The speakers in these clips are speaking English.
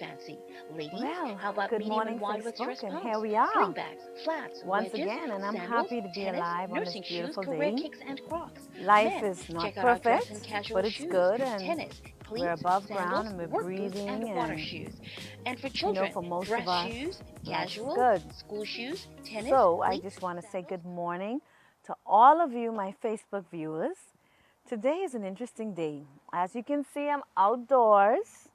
fancy. Ladies, Well, how about good medium and morning, wide with Facebook, dress and here pumps, we sling are bags, flats, once wedges, again, and I'm sandals, happy to be tennis, alive on this nursing shoes, beautiful career day. kicks, and Crocs. Life Men, is not check out our dress and perfect, casual but it's shoes, good, and tennis, we're cleats, above ground sandals, and we're work boots, and breathing, water and shoes. And for children, for most of dress us, shoes, life is casual, good. school shoes, tennis, So I cleats, just want to say sandals. good morning to all of you, my Facebook viewers. Today is an interesting day. As you can see, I'm outdoors,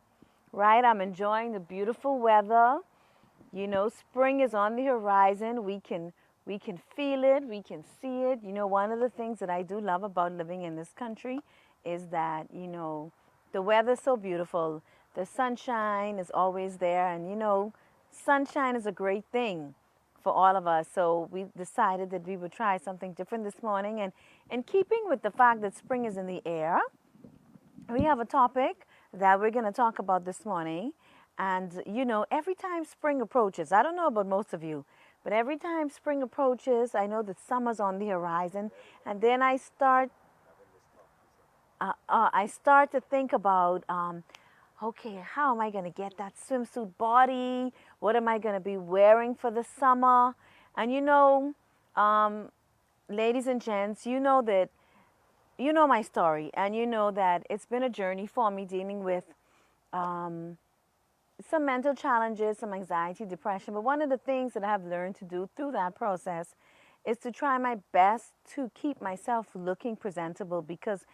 right? I'm enjoying the beautiful weather. You know, spring is on the horizon. We can feel it, we can see it. You know, one of the things that I do love about living in this country is that, the weather's so beautiful. The sunshine is always there, and sunshine is a great thing for all of us. So we decided that we would try something different this morning, and in keeping with the fact that spring is in the air, we have a topic that we're going to talk about this morning. And, every time spring approaches, I don't know about most of you, but every time spring approaches, I know that summer's on the horizon. And then I start to think about, okay, how am I going to get that swimsuit body? What am I going to be wearing for the summer? And, um, ladies and gents, you know my story, and you know that it's been a journey for me dealing with um, some mental challenges, some anxiety, depression. But one of the things that I have learned to do through that process is to try my best to keep myself looking presentable, because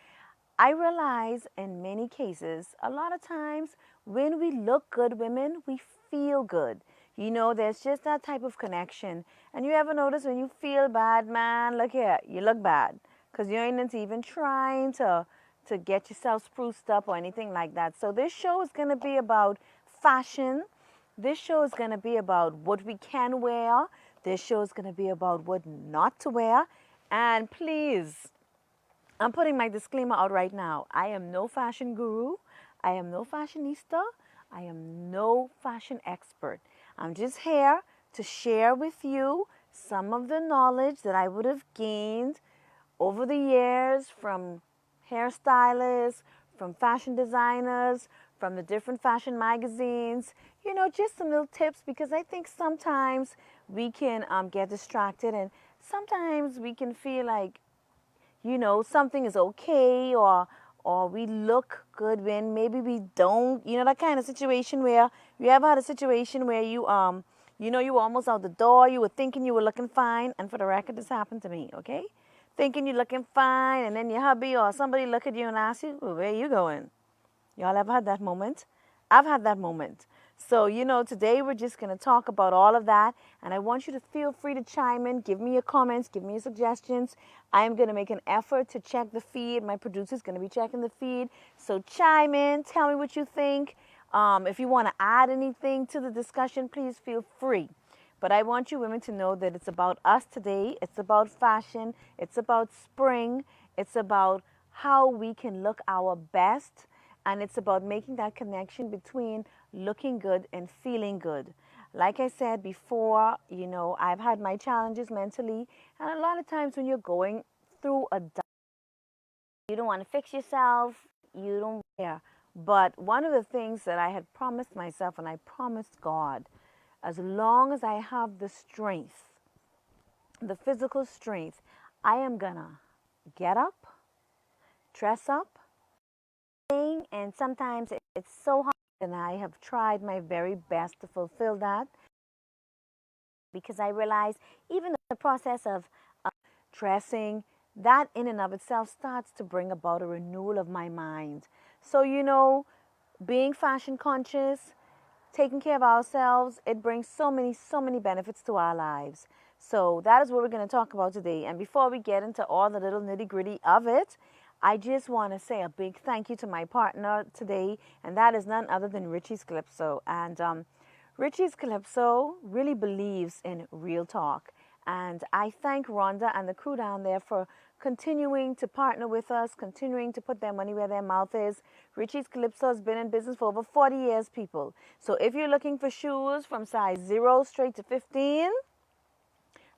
I realize in many cases, a lot of times when we look good, women, we feel good. There's just that type of connection. And you ever notice when you feel bad, man, look here, you look bad because you ain't even trying to get yourself spruced up or anything like that. So this show is going to be about fashion. This show is going to be about what we can wear. This show is going to be about what not to wear. And please, I'm putting my disclaimer out right now. I am no fashion guru. I am no fashionista. I am no fashion expert. I'm just here to share with you some of the knowledge that I would have gained over the years from hairstylists, from fashion designers, from the different fashion magazines, just some little tips, because I think sometimes we can get distracted, and sometimes we can feel like, something is okay, or we look good when maybe we don't. That kind of situation where you ever had a situation where you were almost out the door, you were thinking you were looking fine, and for the record, this happened to me, okay? Thinking you're looking fine, and then your hubby or somebody look at you and ask you, well, where are you going? Y'all ever had that moment? I've had that moment. So, today we're just going to talk about all of that. And I want you to feel free to chime in, give me your comments, give me your suggestions. I'm going to make an effort to check the feed. My producer's going to be checking the feed. So chime in, tell me what you think. If you want to add anything to the discussion, please feel free. But I want you women to know that it's about us today. It's about fashion. It's about spring. It's about how we can look our best. And it's about making that connection between looking good and feeling good. Like I said before, I've had my challenges mentally. And a lot of times when you're going through you don't want to fix yourself, you don't care. But one of the things that I had promised myself, and I promised God, as long as I have the strength, the physical strength, I am gonna get up, dress up, and sometimes it's so hard, and I have tried my very best to fulfill that, because I realize even the process of dressing, that in and of itself starts to bring about a renewal of my mind. So, being fashion conscious, taking care of ourselves, it brings so many benefits to our lives. So that is what we're going to talk about today. And before we get into all the little nitty gritty of it, I just want to say a big thank you to my partner today, and that is none other than Richie's Calypso. And Richie's Calypso really believes in real talk. And I thank Rhonda and the crew down there for continuing to partner with us, continuing to put their money where their mouth is. Richie's Calypso has been in business for over 40 years, people. So if you're looking for shoes from size 0 straight to 15,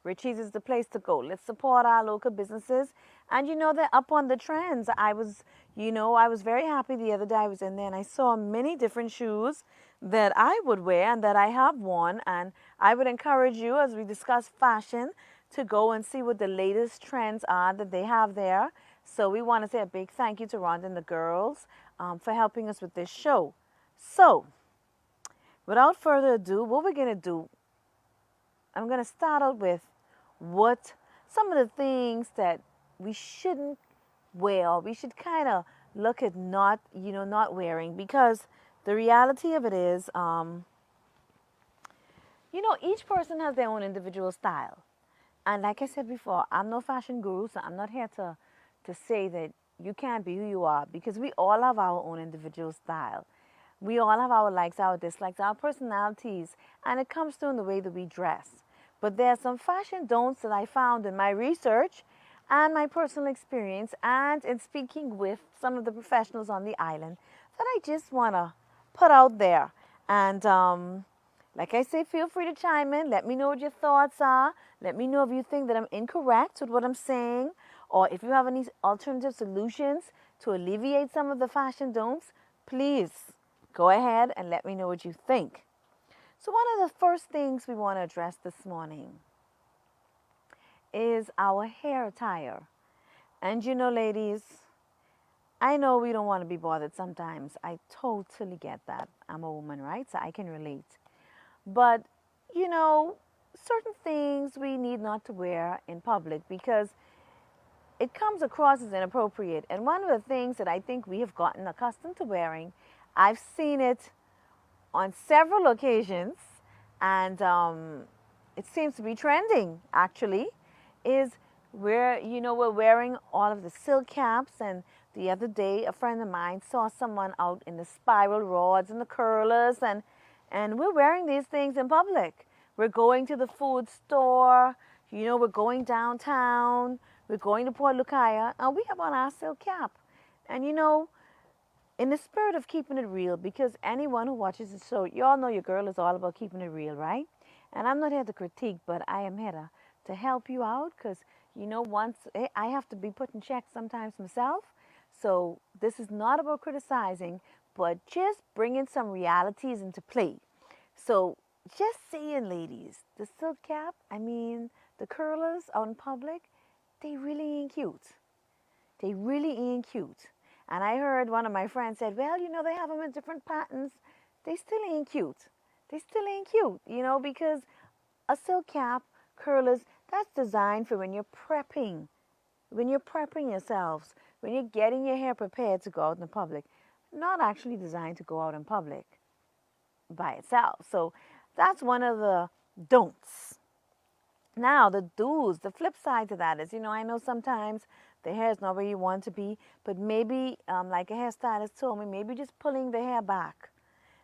Richie's is the place to go. Let's support our local businesses. And they're up on the trends. I was very happy the other day. I was in there and I saw many different shoes that I would wear and that I have worn. And I would encourage you, as we discuss fashion, to go and see what the latest trends are that they have there. So we want to say a big thank you to Rhonda and the girls for helping us with this show. So without further ado, what we're going to do, I'm going to start out with what some of the things that we shouldn't wear. We should kind of look at not wearing, because the reality of it is, each person has their own individual style. And like I said before, I'm no fashion guru, so I'm not here to say that you can't be who you are, because we all have our own individual style. We all have our likes, our dislikes, our personalities, and it comes through in the way that we dress. But there are some fashion don'ts that I found in my research and my personal experience and in speaking with some of the professionals on the island that I just want to put out there. And like I say, feel free to chime in. Let me know what your thoughts are. Let me know if you think that I'm incorrect with what I'm saying, or if you have any alternative solutions to alleviate some of the fashion don'ts. Please go ahead and let me know what you think. So one of the first things we want to address this morning is our hair attire. And ladies, I know we don't want to be bothered sometimes. I totally get that. I'm a woman, right? So I can relate. But, certain things we need not to wear in public because it comes across as inappropriate. And one of the things that I think we have gotten accustomed to wearing, I've seen it on several occasions, and it seems to be trending actually, is we're wearing all of the silk caps. And the other day, a friend of mine saw someone out in the spiral rods and the curlers, and we're wearing these things in public. We're going to the food store, we're going downtown, we're going to Port Lucaya, and we have on our silk cap. And in the spirit of keeping it real, because anyone who watches the show, you all know your girl is all about keeping it real, right? And I'm not here to critique, but I am here to help you out, because once I have to be put in check sometimes myself. So this is not about criticizing, but just bringing some realities into play. So just saying, ladies, the silk cap, the curlers out in public, they really ain't cute. They really ain't cute. And I heard one of my friends said, well, they have them in different patterns. They still ain't cute. They still ain't cute, because a silk cap, curlers, that's designed for when you're prepping yourselves, when you're getting your hair prepared to go out in the public, not actually designed to go out in public by itself. So that's one of the don'ts. Now, the do's, the flip side to that is, I know sometimes the hair is not where you want to be, but maybe, like a hairstylist told me, maybe just pulling the hair back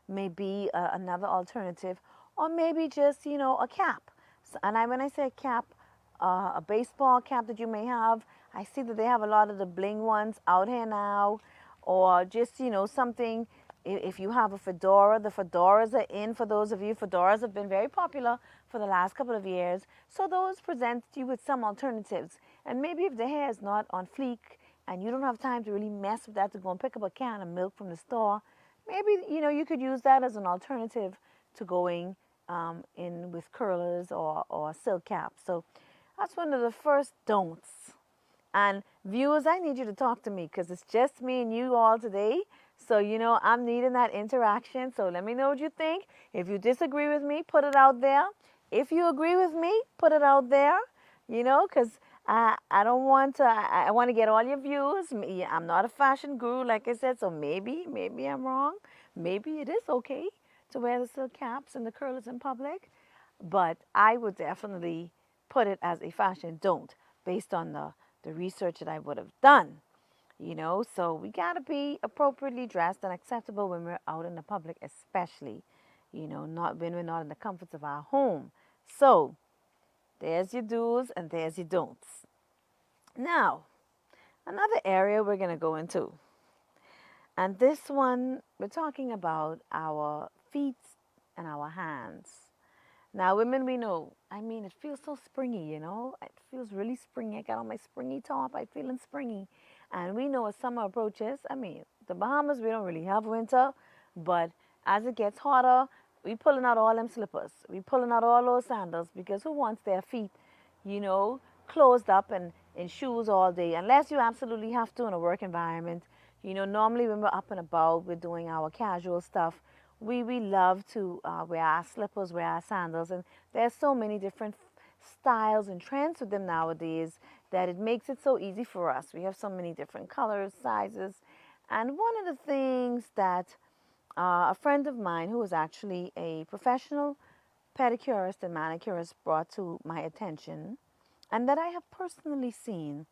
may be another alternative, or maybe just, a cap. So, and when I say cap, a baseball cap that you may have, I see that they have a lot of the bling ones out here now, or just, something. If you have a fedora, the fedoras are in for those of you. Fedoras have been very popular for the last couple of years. So those present you with some alternatives. And maybe if the hair is not on fleek and you don't have time to really mess with that to go and pick up a can of milk from the store, maybe, you could use that as an alternative to going in with curlers or silk caps. So that's one of the first don'ts. And viewers, I need you to talk to me, because it's just me and you all today. So, I'm needing that interaction. So let me know what you think. If you disagree with me, put it out there. If you agree with me, put it out there, because I don't want to, I want to get all your views. I'm not a fashion guru, like I said, so maybe I'm wrong. Maybe it is okay to wear the silk caps and the curlers in public. But I would definitely put it as a fashion don't, based on the research that I would have done. So we got to be appropriately dressed and acceptable when we're out in the public, especially, not when we're not in the comforts of our home. So there's your do's and there's your don'ts. Now, another area we're going to go into. And this one, we're talking about our feet and our hands. Now, women, we know, it feels so springy, It feels really springy. I got on my springy top. I'm feeling springy. And we know as summer approaches, the Bahamas, we don't really have winter, but as it gets hotter, we pulling out all them slippers. We pulling out all those sandals because who wants their feet, you know, closed up and in shoes all day? Unless you absolutely have to in a work environment. You know, normally when we're up and about, we're doing our casual stuff. We love to wear our slippers, wear our sandals, and there's so many different styles and trends with them nowadays that it makes it so easy for us. We have so many different colors, sizes, and one of the things that a friend of mine who is actually a professional pedicurist and manicurist brought to my attention, and that I have personally seen,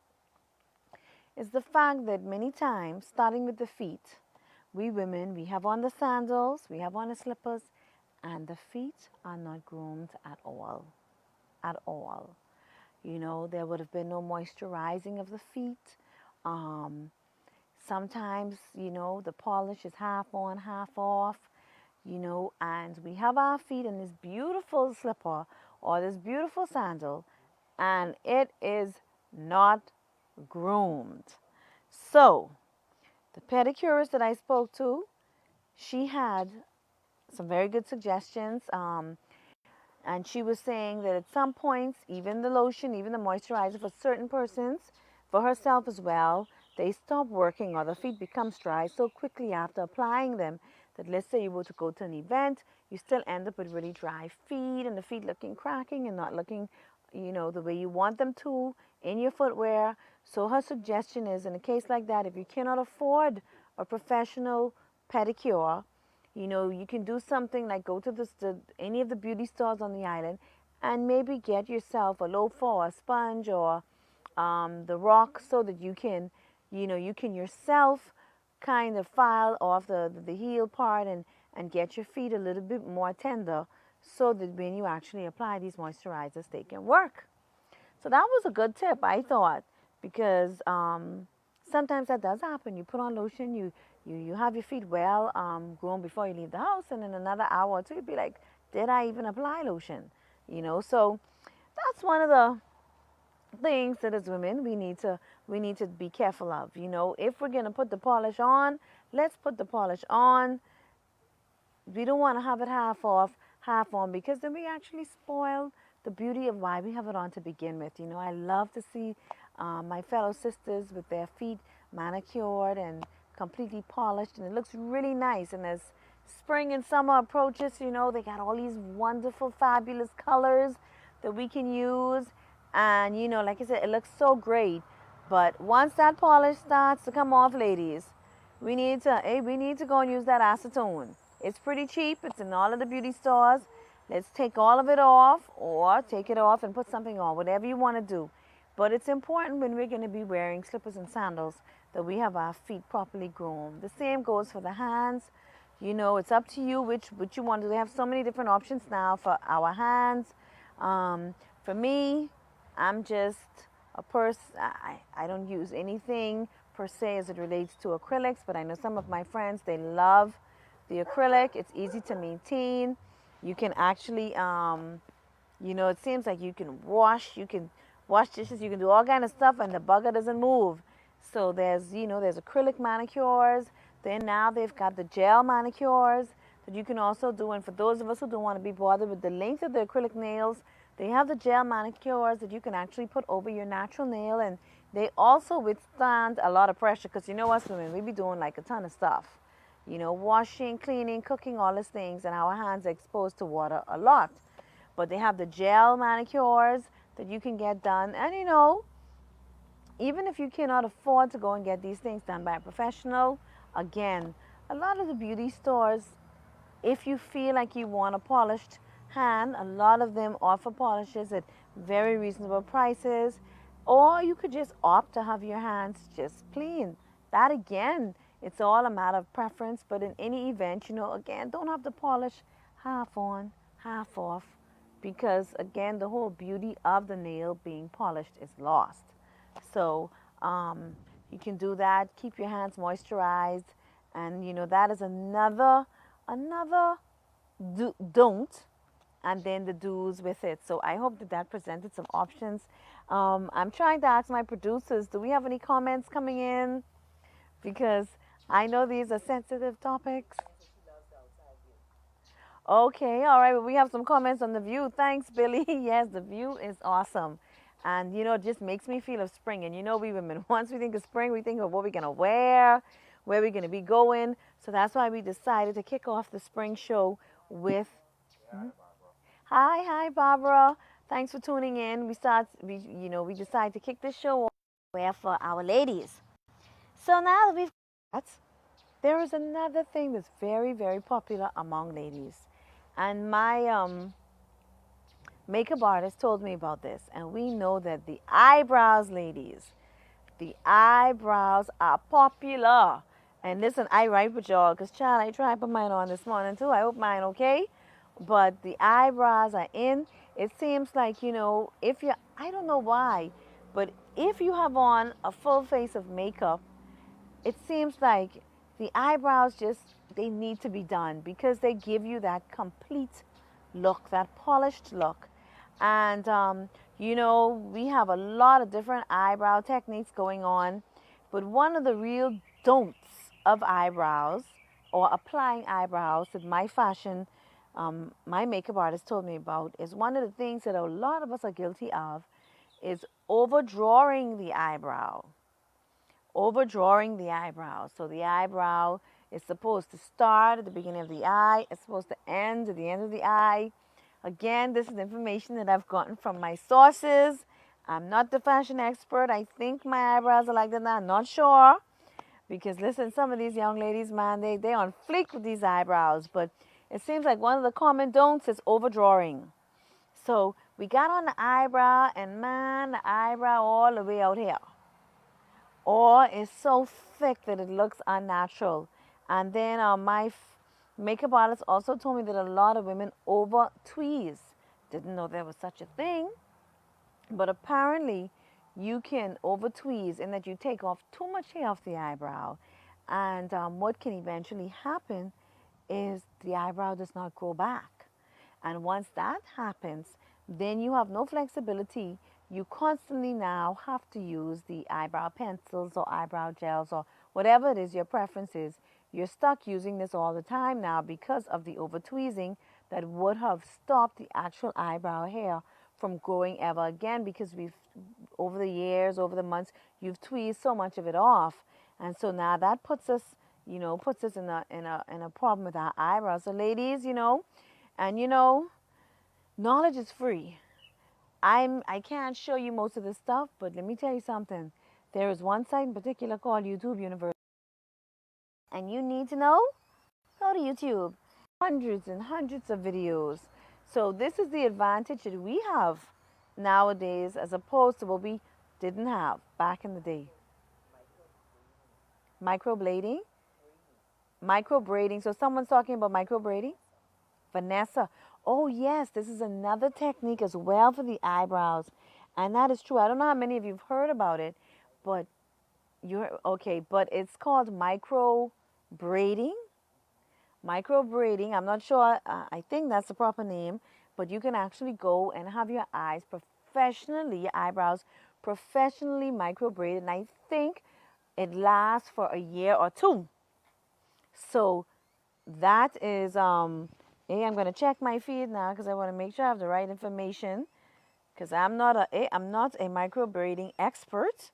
is the fact that many times, starting with the feet, we women, we have on the sandals, we have on the slippers, and the feet are not groomed at all. At all. You know, there would have been no moisturizing of the feet. Um, Sometimes, you know, the polish is half on, half off, you know, and we have our feet in this beautiful slipper or this beautiful sandal, and it is not groomed. So, the pedicurist that I spoke to, she had some very good suggestions. And she was saying that at some points, even the lotion, even the moisturizer for certain persons, for herself as well, they stop working or the feet becomes dry so quickly after applying them that, let's say you were to go to an event, you still end up with really dry feet and the feet looking cracking and not looking, you know, the way you want them to in your footwear. So her suggestion is, in a case like that, if you cannot afford a professional pedicure, you know, you can do something like go to any of the beauty stores on the island and maybe get yourself a loafer or a sponge or the rock so that you can, you know, you can yourself kind of file off the heel part and get your feet a little bit more tender so that when you actually apply these moisturizers, they can work. So that was a good tip, I thought, because sometimes that does happen. You put on lotion, you have your feet well groomed before you leave the house, and in another hour or two, you'd be like, did I even apply lotion? You know, so that's one of the things that as women we need to be careful of. You know, if we're gonna put the polish on, let's put the polish on. We don't want to have it half off, half on, because then we actually spoil the beauty of why we have it on to begin with. You know, I love to see my fellow sisters with their feet manicured and completely polished, and it looks really nice. And as spring and summer approaches, you know, they got all these wonderful, fabulous colors that we can use. And, you know, like I said, it looks so great. But once that polish starts to come off, ladies, we need to go and use that acetone. It's pretty cheap. It's in all of the beauty stores. Let's take all of it off, or take it off and put something on, whatever you want to do. But it's important when we're going to be wearing slippers and sandals that we have our feet properly groomed. The same goes for the hands. You know, it's up to you which you want to do. They have so many different options now for our hands. For me, I'm just a person. I don't use anything per se as it relates to acrylics, but I know some of my friends, they love the acrylic. It's easy to maintain. You can actually, you know, it seems like you can wash dishes, you can do all kind of stuff, and the bugger doesn't move. So there's, you know, there's acrylic manicures. Then now they've got the gel manicures that you can also do. And for those of us who don't want to be bothered with the length of the acrylic nails, they have the gel manicures that you can actually put over your natural nail, and they also withstand a lot of pressure, because you know us women, we be doing like a ton of stuff. You know, washing, cleaning, cooking, all these things, and our hands are exposed to water a lot. But they have the gel manicures that you can get done. And you know, even if you cannot afford to go and get these things done by a professional, again, a lot of the beauty stores, if you feel like you want a polished hand, a lot of them offer polishes at very reasonable prices. Or you could just opt to have your hands just clean. That again, it's all a matter of preference. But in any event, you know, again, don't have the polish half on, half off, because again, the whole beauty of the nail being polished is lost. So you can do that. Keep your hands moisturized, and you know, that is another don't, and then the do's with it. So I hope that presented some options. I'm trying to ask my producers, do we have any comments coming in? Because I know these are sensitive topics. Okay, all right. Well, we have some comments on the view. Thanks, Billy. Yes, the view is awesome. And you know, it just makes me feel of spring. And you know, we women, once we think of spring, we think of what we're gonna wear, where we're gonna be going. So that's why we decided to kick off the spring show with hi, Barbara. Thanks for tuning in. We decided to kick this show off where for our ladies. So now that we've got, there is another thing that's very, very popular among ladies. And my makeup artist told me about this. And we know that the eyebrows, ladies, the eyebrows are popular. And listen, I write with y'all because, child, I tried to put mine on this morning too. I hope mine okay. But the eyebrows are in. It seems like, you know, if you, I don't know why, but if you have on a full face of makeup, it seems like the eyebrows just, they need to be done because they give you that complete look, that polished look. And, you know, we have a lot of different eyebrow techniques going on. But one of the real don'ts of eyebrows or applying eyebrows that my fashion, my makeup artist told me about is one of the things that a lot of us are guilty of is overdrawing the eyebrow. Overdrawing the eyebrow. So the eyebrow is supposed to start at the beginning of the eye. It's supposed to end at the end of the eye. Again, this is information that I've gotten from my sources. I'm not the fashion expert. I think my eyebrows are like that. I'm not sure. Because listen, some of these young ladies, man, they on fleek with these eyebrows. But it seems like one of the common don'ts is overdrawing. So we got on the eyebrow, and man, the eyebrow all the way out here. Or it's so thick that it looks unnatural. And then my makeup artist also told me that a lot of women over tweeze. Didn't know there was such a thing. But apparently you can over tweeze in that you take off too much hair off the eyebrow. And what can eventually happen is the eyebrow does not grow back. And once that happens, then you have no flexibility. You constantly now have to use the eyebrow pencils or eyebrow gels or whatever it is your preference is. You're stuck using this all the time now because of the over tweezing that would have stopped the actual eyebrow hair from growing ever again because we've, over the years, over the months, you've tweezed so much of it off. And so now that puts us, you know, puts us in a problem with our eyebrows. So ladies, you know, and you know, knowledge is free. I can't show you most of this stuff, but let me tell you something. There is one site in particular called YouTube University. And you need to know? Go to YouTube. Hundreds and hundreds of videos. So this is the advantage that we have nowadays as opposed to what we didn't have back in the day. Microblading? Microbraiding. So someone's talking about microbraiding? Vanessa. Oh yes, this is another technique as well for the eyebrows. And that is true. I don't know how many of you have heard about it, but you're okay, but it's called micro braiding. Micro braiding, I'm not sure, I think that's the proper name, but you can actually go and have your eyes professionally, your eyebrows professionally micro braided. And I think it lasts for a year or two. So that is, hey, I'm going to check my feed now because I want to make sure I have the right information because I'm not a micro braiding expert,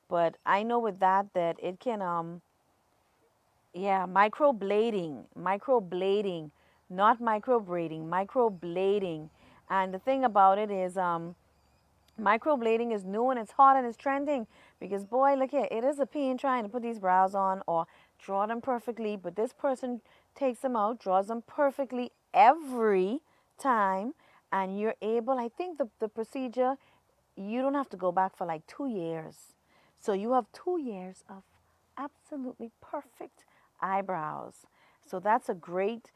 but I know with that it can, yeah, microblading, not microbraiding, microblading. And the thing about it is, microblading is new and it's hot and it's trending because boy, look here, it is a pain trying to put these brows on or draw them perfectly, but this person takes them out, draws them perfectly every time, and you're able, I think the procedure, you don't have to go back for like 2 years. So you have 2 years of absolutely perfect eyebrows. So that's a great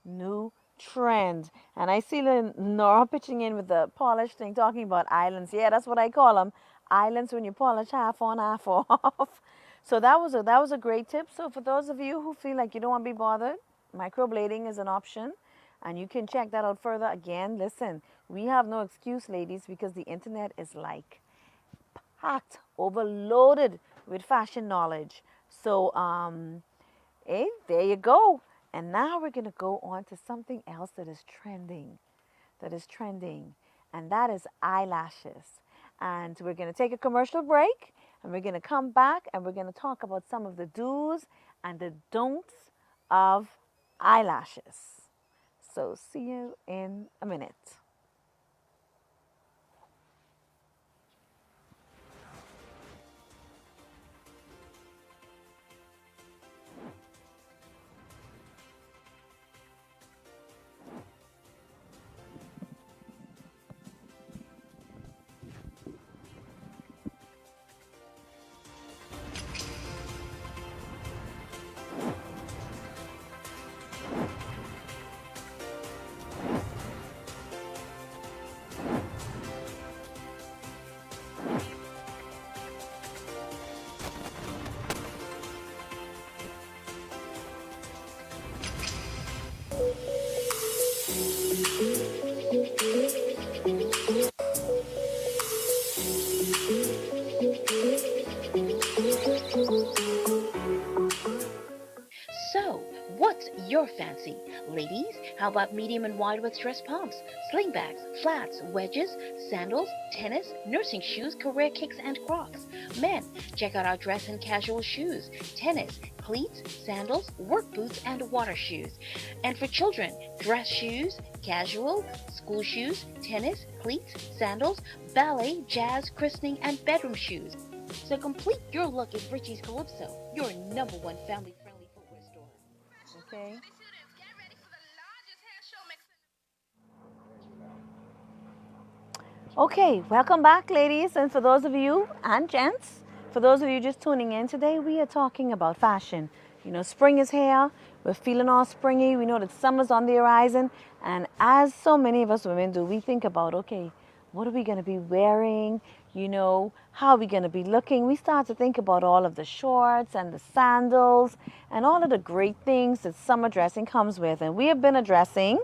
new trend. And I see Nora pitching in with the polish thing, talking about islands. Yeah, that's what I call them. Islands when you polish half on, half off. So that was a great tip. So for those of you who feel like you don't want to be bothered, microblading is an option. And you can check that out further. Again, listen, we have no excuse, ladies, because the internet is like packed, overloaded with fashion knowledge. So, hey, there you go. And now we're going to go on to something else that is trending, and that is eyelashes. And we're going to take a commercial break, and we're going to come back, and we're going to talk about some of the do's and the don'ts of eyelashes. So see you in a minute. So, what's your fancy? Ladies, how about medium and wide with dress pumps, sling bags, flats, wedges, sandals, tennis, nursing shoes, career kicks, and Crocs? Men, check out our dress and casual shoes, tennis, cleats, sandals, work boots, and water shoes. And for children, dress shoes, casual, school shoes, tennis, cleats, sandals, ballet, jazz, christening, and bedroom shoes. So complete your look at Richie's Calypso, your #1 family-friendly footwear store. Okay. Okay, welcome back, ladies, and for those of you and gents, for those of you just tuning in today, we are talking about fashion. You know, spring is here. We're feeling all springy. We know that summer's on the horizon, and as so many of us women do, we think about, okay, what are we going to be wearing? You know, how are we going to be looking? We start to think about all of the shorts and the sandals and all of the great things that summer dressing comes with, and we have been addressing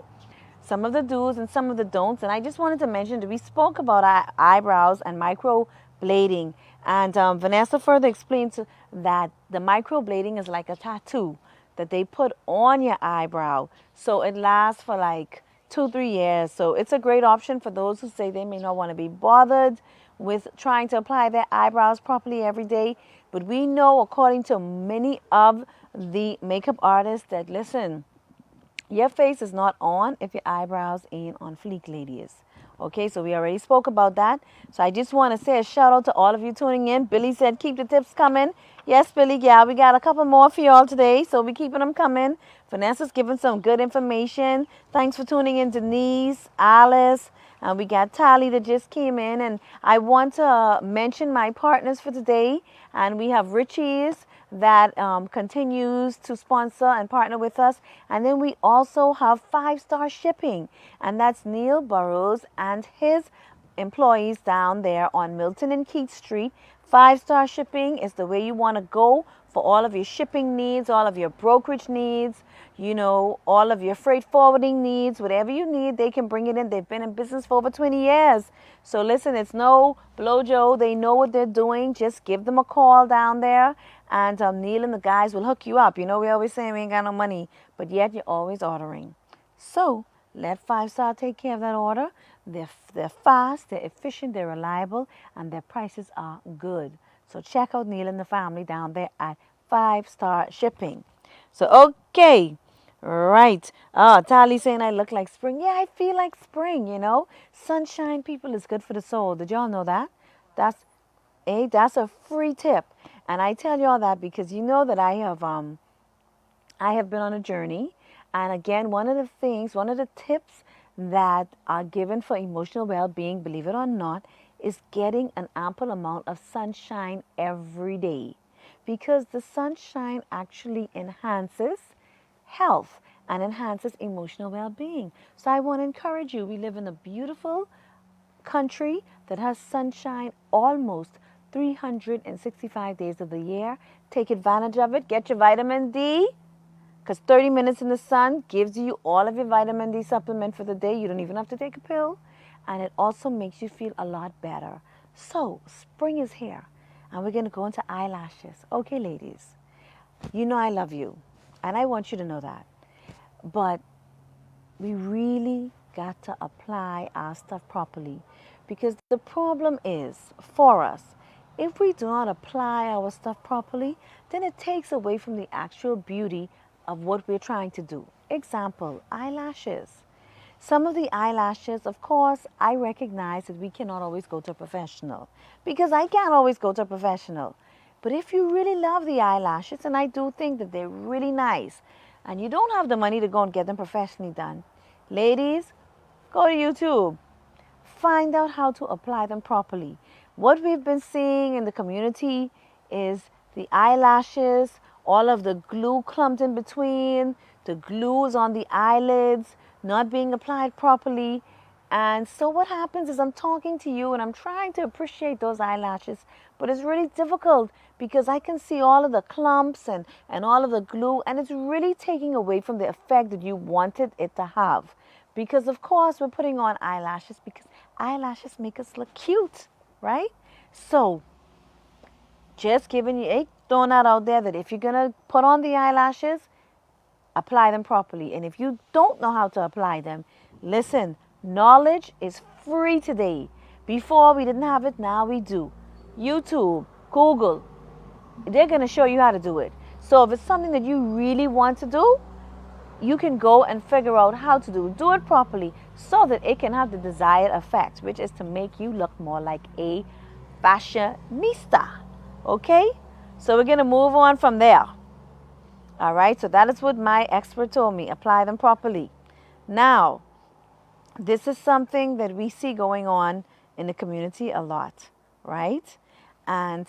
some of the do's and some of the don'ts. And I just wanted to mention that we spoke about eyebrows and microblading. And Vanessa further explained that the microblading is like a tattoo that they put on your eyebrow. So it lasts for like 2-3 years. So it's a great option for those who say they may not want to be bothered with trying to apply their eyebrows properly every day. But we know, according to many of the makeup artists, that listen, your face is not on if your eyebrows ain't on fleek, ladies. Okay, so we already spoke about that. So I just want to say a shout out to all of you tuning in. Billy said keep the tips coming. Yes, Billy, yeah, we got a couple more for y'all today, so we keeping them coming. Vanessa's giving some good information. Thanks for tuning in, Denise, Alice, and we got Tally that just came in. And I want to mention my partners for today. And we have Richie's that continues to sponsor and partner with us. And then we also have 5-Star Shipping, and that's Neil Burrows and his employees down there on Milton and Keith Street. 5-Star Shipping is the way you want to go for all of your shipping needs, all of your brokerage needs, you know, all of your freight forwarding needs. Whatever you need, they can bring it in. They've been in business for over 20 years. So listen, it's no blojo. They know what they're doing. Just give them a call down there, and Neil and the guys will hook you up. You know, we always say we ain't got no money, but yet you're always ordering. So let 5-Star take care of that order. They're fast, they're efficient, they're reliable, and their prices are good. So check out Neil and the family down there at 5-Star Shipping. So, okay, right. Tali saying I look like spring. Yeah, I feel like spring, you know. Sunshine, people, is good for the soul. Did y'all know that? That's a free tip. And I tell y'all that because you know that I have been on a journey. And again, one of the tips that are given for emotional well-being, believe it or not, is getting an ample amount of sunshine every day, because the sunshine actually enhances health and enhances emotional well-being. So I want to encourage you. We live in a beautiful country that has sunshine almost 365 days of the year. Take advantage of it. Get your vitamin D, because 30 minutes in the sun gives you all of your vitamin D supplement for the day. You don't even have to take a pill. And it also makes you feel a lot better. So spring is here, and we're going to go into eyelashes. Okay, ladies, you know I love you, and I want you to know that. But we really got to apply our stuff properly, because the problem is for us, if we do not apply our stuff properly, then it takes away from the actual beauty of what we're trying to do. Example, eyelashes. Some of the eyelashes, of course, I recognize that we cannot always go to a professional, because I can't always go to a professional. But if you really love the eyelashes, and I do think that they're really nice, and you don't have the money to go and get them professionally done, ladies, go to YouTube. Find out how to apply them properly. What we've been seeing in the community is the eyelashes, all of the glue clumped in between, the glues on the eyelids not being applied properly. And so what happens is I'm talking to you and I'm trying to appreciate those eyelashes, but it's really difficult because I can see all of the clumps and all of the glue, and it's really taking away from the effect that you wanted it to have. Because of course we're putting on eyelashes because eyelashes make us look cute, right? So just giving you, throwing that out there, that if you're gonna put on the eyelashes, apply them properly. And if you don't know how to apply them, listen, knowledge is free today. Before we didn't have it, now we do. YouTube, Google, they're gonna show you how to do it. So if it's something that you really want to do, you can go and figure out how to do it properly so that it can have the desired effect, which is to make you look more like a fashionista. Okay? So we're going to move on from there. All right? So that is what my expert told me. Apply them properly. Now, this is something that we see going on in the community a lot, right? And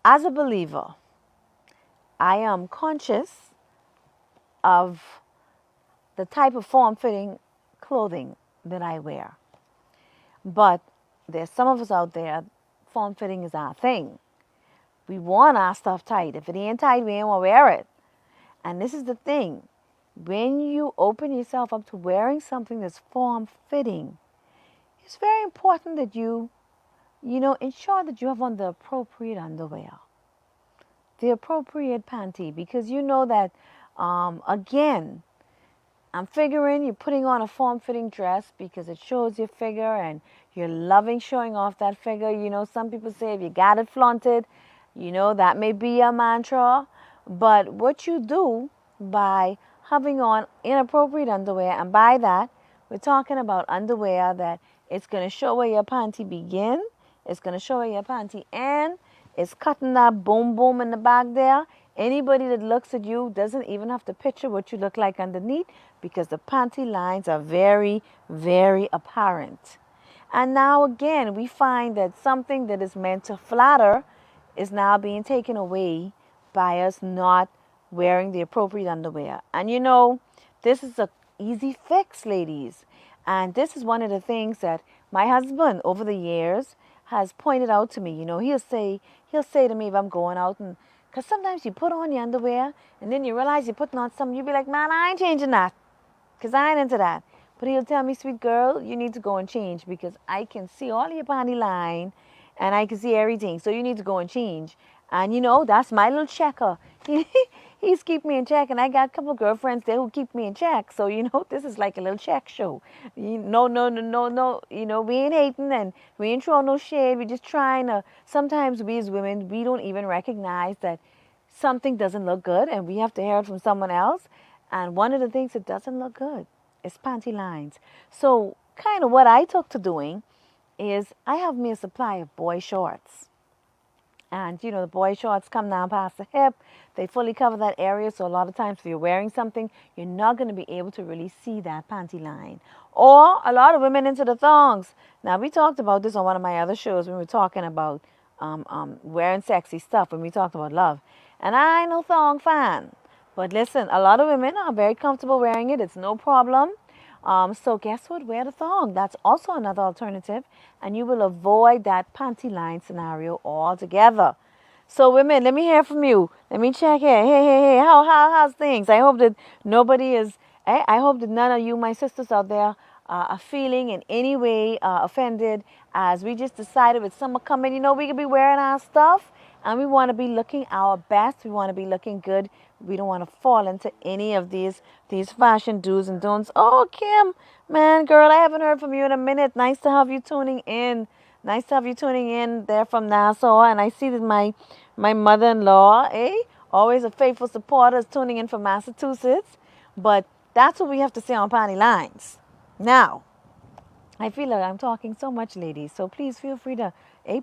as a believer, I am conscious of the type of form-fitting clothing that I wear. But there's some of us out there, form-fitting is our thing. We want our stuff tight. If it ain't tight, we ain't want to wear it. And this is the thing. When you open yourself up to wearing something that's form-fitting, it's very important that you ensure that you have on the appropriate underwear, the appropriate panty, because you know that, again, I'm figuring you're putting on a form-fitting dress because it shows your figure and you're loving showing off that figure. You know, some people say if you got it flaunted, that may be a mantra. But what you do by having on inappropriate underwear, and by that, we're talking about underwear that it's going to show where your panty begin, it's going to show where your panty end, it's cutting that boom boom in the back there. Anybody that looks at you doesn't even have to picture what you look like underneath, because the panty lines are very, very apparent. And now again, we find that something that is meant to flatter is now being taken away by us not wearing the appropriate underwear. And this is an easy fix, ladies. And this is one of the things that my husband over the years has pointed out to me. He'll say to me if I'm going out, and because sometimes you put on your underwear and then you realize you're putting on something, you be like, man, I ain't changing that because I ain't into that. But he'll tell me, sweet girl, you need to go and change because I can see all your panty line and I can see everything. So you need to go and change. And that's my little checker. He's keeping me in check, and I got a couple of girlfriends there who keep me in check. So this is like a little check show. No. We ain't hating and we ain't throwing no shade. We're just trying to. Sometimes we as women, we don't even recognize that something doesn't look good, and we have to hear it from someone else. And one of the things that doesn't look good is panty lines. So kind of what I took to doing is I have me a supply of boy shorts. And, the boy shorts come down past the hip. They fully cover that area. So a lot of times if you're wearing something, you're not going to be able to really see that panty line. Or a lot of women into the thongs. Now, we talked about this on one of my other shows when we were talking about wearing sexy stuff, when we talked about love. And I ain't no thong fan. But listen, a lot of women are very comfortable wearing it. It's no problem. So guess what? Wear the thong. That's also another alternative. And you will avoid that panty line scenario altogether. So women, let me hear from you. Let me check here. Hey, how's things? I hope that I hope that none of you, my sisters out there, are feeling in any way offended as we just decided with summer coming, we could be wearing our stuff. and we want to be looking our best. We want to be looking good. We don't want to fall into any of these fashion do's and don'ts. Oh, Kim, man, girl, I haven't heard from you in a minute. Nice to have you tuning in. Nice to have you tuning in there from Nassau. And I see that my mother-in-law, always a faithful supporter, is tuning in from Massachusetts. But that's what we have to say on Panty Lines. Now, I feel like I'm talking so much, ladies. So please feel free to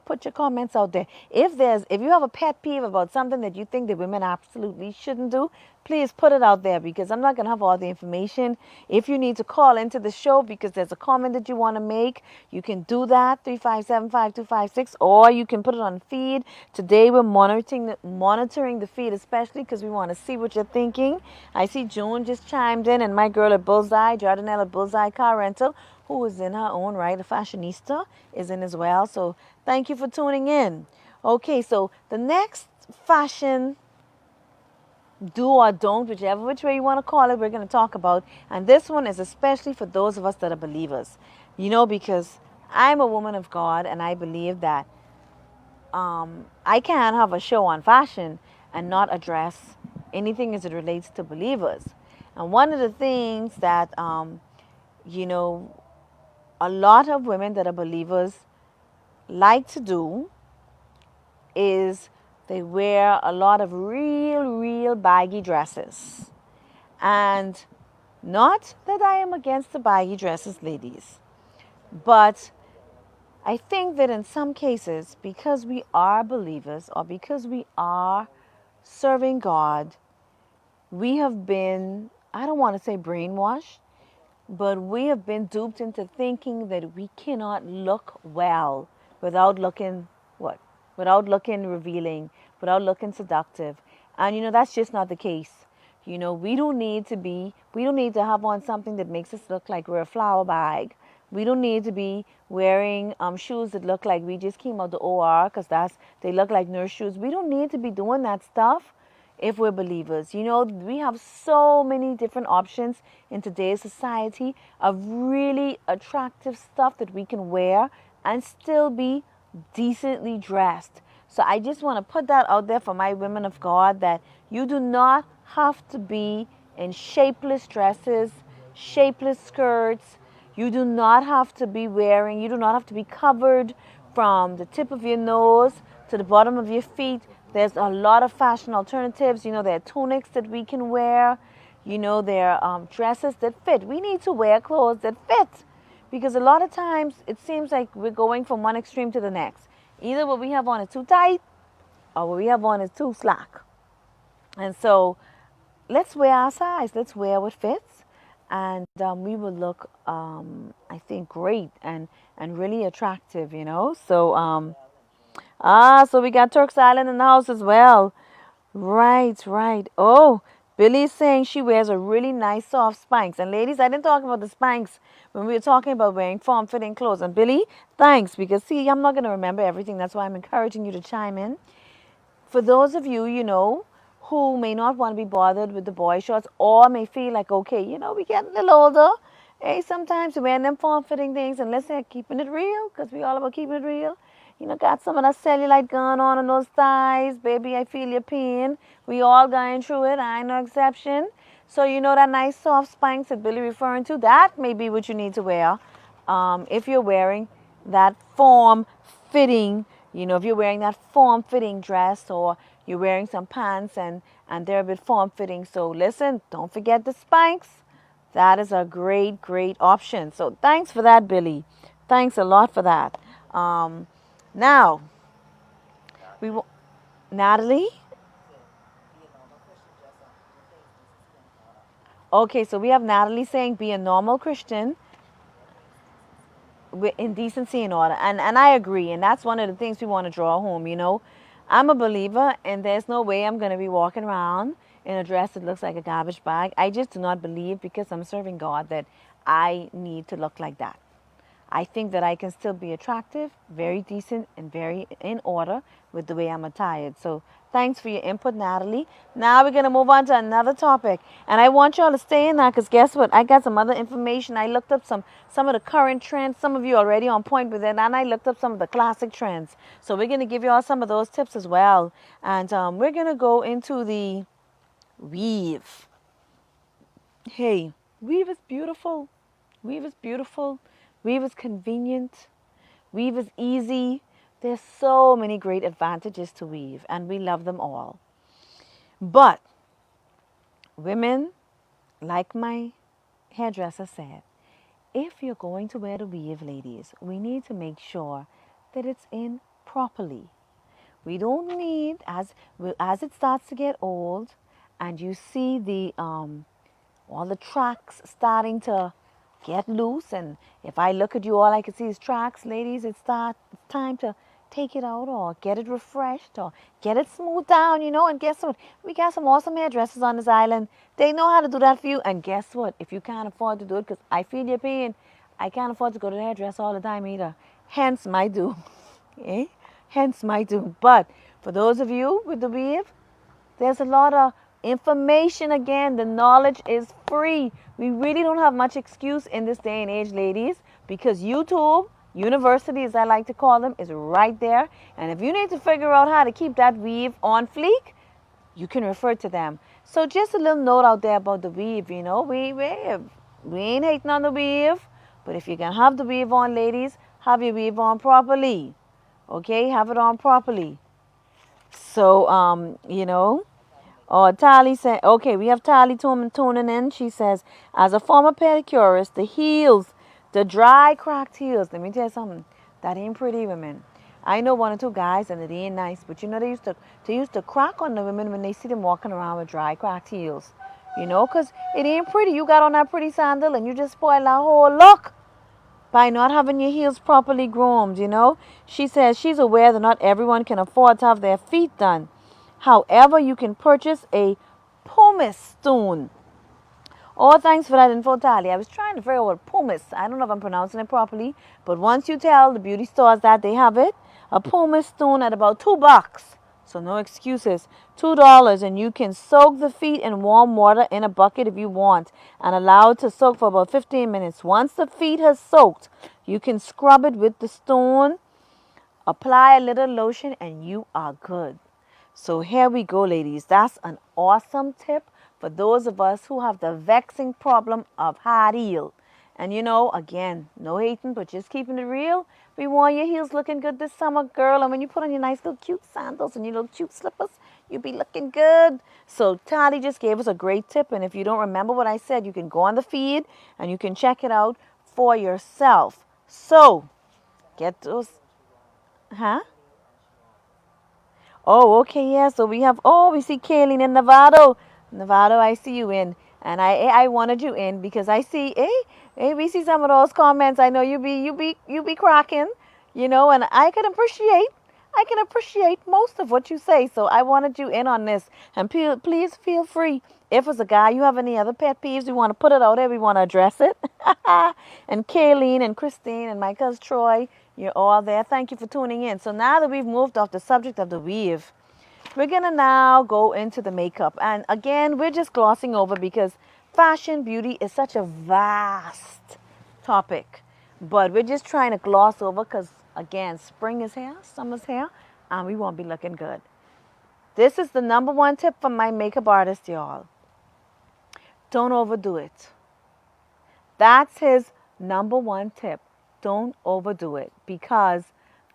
put your comments out there. If you have a pet peeve about something that you think that women absolutely shouldn't do, please put it out there, because I'm not going to have all the information. If you need to call into the show because there's a comment that you want to make, you can do that, 357-5256, or you can put it on feed. Today we're monitoring the feed, especially because we want to see what you're thinking. I see June just chimed in, and my girl at Bullseye, Jardinella at Bullseye Car Rental, who is in her own right, a fashionista, is in as well. So thank you for tuning in. Okay, so the next fashion do or don't, which way you want to call it, we're going to talk about. And this one is especially for those of us that are believers. Because I'm a woman of God, and I believe that I can't have a show on fashion and not address anything as it relates to believers. And one of the things that, a lot of women that are believers like to do is they wear a lot of real baggy dresses. And not that I am against the baggy dresses, ladies, but I think that in some cases, because we are believers or because we are serving God, we have been, I don't want to say brainwashed, but we have been duped into thinking that we cannot look well without looking what? Without looking revealing, without looking seductive. And that's just not the case. We don't need to have on something that makes us look like we're a flower bag. We don't need to be wearing shoes that look like we just came out the OR, because they look like nurse shoes. We don't need to be doing that stuff if we're believers. We have so many different options in today's society of really attractive stuff that we can wear and still be decently dressed. So I just want to put that out there for my women of God, that you do not have to be in shapeless dresses, shapeless skirts. You do not have to be covered from the tip of your nose to the bottom of your feet. There's a lot of fashion alternatives. There are tunics that we can wear. There are dresses that fit. We need to wear clothes that fit, because a lot of times it seems like we're going from one extreme to the next. Either what we have on is too tight or what we have on is too slack. And so let's wear our size. Let's wear what fits. And we will look, I think, great and really attractive, So, so we got Turks Island in the house as well. Right. Oh, Billy's saying she wears a really nice soft Spanx. And ladies, I didn't talk about the Spanx when we were talking about wearing form-fitting clothes. And Billy, thanks, because see, I'm not going to remember everything. That's why I'm encouraging you to chime in. For those of you, who may not want to be bothered with the boy shorts, or may feel like, okay, we get a little older. Hey, sometimes we're wearing them form-fitting things, and let's say keeping it real, because we all about keeping it real. Got some of that cellulite going on those thighs. Baby, I feel your pain. We all going through it. I ain't no exception. So, that nice soft Spanx that Billy referring to, that may be what you need to wear. If you're wearing that form-fitting, if you're wearing that form-fitting dress, or you're wearing some pants and they're a bit form-fitting. So, listen, don't forget the Spanx. That is a great option. So, thanks for that, Billy. Thanks a lot for that. Now, Natalie? Okay, so we have Natalie saying be a normal Christian in decency and order. And I agree. And that's one of the things we want to draw home, I'm a believer, and there's no way I'm going to be walking around in a dress that looks like a garbage bag. I just do not believe, because I'm serving God, that I need to look like that. I think that I can still be attractive, very decent, and very in order with the way I'm attired. So thanks for your input, Natalie. Now we're going to move on to another topic. And I want y'all to stay in that because guess what? I got some other information. I looked up some of the current trends. Some of you already on point with it. And I looked up some of the classic trends. So we're going to give you all some of those tips as well. And we're going to go into the weave. Hey, weave is beautiful. Weave is beautiful. Weave is convenient. Weave is easy. There's so many great advantages to weave, and we love them all. But women, like my hairdresser said, if you're going to wear the weave, ladies, we need to make sure that it's in properly. We don't need, as it starts to get old, and you see the all the tracks starting to get loose, and if I look at you, all I can see is tracks, ladies. It's time to take it out or get it refreshed or get it smoothed down, and guess what? We got some awesome hairdressers on this island. They know how to do that for you. And guess what? If you can't afford to do it, because I feel your pain, I can't afford to go to the hairdresser all the time either. Hence my do. Eh? Hence my do. But for those of you with the weave, there's a lot of information. Again, the knowledge is free. We really don't have much excuse in this day and age, ladies, because YouTube University, as I like to call them, is right there. And if you need to figure out how to keep that weave on fleek, you can refer to them. So just a little note out there about the weave. We ain't hating on the weave, but if you can have the weave on, ladies, have your weave on properly. Okay, have it on properly. So Tali said, okay, we have Tali tuning in. She says, as a former pedicurist, the heels, the dry, cracked heels, let me tell you something, that ain't pretty, women. I know one or two guys, and it ain't nice, but they used to crack on the women when they see them walking around with dry, cracked heels. Because it ain't pretty. You got on that pretty sandal, and you just spoil that whole look by not having your heels properly groomed, She says she's aware that not everyone can afford to have their feet done. However, you can purchase a pumice stone. Oh, thanks for that info, Tali. I was trying to figure out what pumice. I don't know if I'm pronouncing it properly, but once you tell the beauty stores that they have it, a pumice stone at about $2. So no excuses. $2, and you can soak the feet in warm water in a bucket if you want, and allow it to soak for about 15 minutes. Once the feet has soaked, you can scrub it with the stone, apply a little lotion, and you are good. So here we go, ladies. That's an awesome tip for those of us who have the vexing problem of hard heel. And again, no hating, but just keeping it real. We want your heels looking good this summer, girl. And when you put on your nice little cute sandals and your little cute slippers, you'll be looking good. So Tali just gave us a great tip. And if you don't remember what I said, you can go on the feed and you can check it out for yourself. So get those, huh? Oh, okay, yeah. So we see Kayleen in Nevada. Nevada, I see you in. And I wanted you in because I see, we see some of those comments. I know you be cracking, and I can appreciate most of what you say. So I wanted you in on this. And please feel free. If as a guy you have any other pet peeves, we want to put it out there. We want to address it. And Kayleen and Christine and my cousin Troy, you're all there. Thank you for tuning in. So now that we've moved off the subject of the weave, we're going to now go into the makeup. And again, we're just glossing over because fashion, beauty is such a vast topic. But we're just trying to gloss over because, again, spring is here, summer's here, and we won't be looking good. This is the number one tip from my makeup artist, y'all. Don't overdo it. That's his number one tip. Don't overdo it, because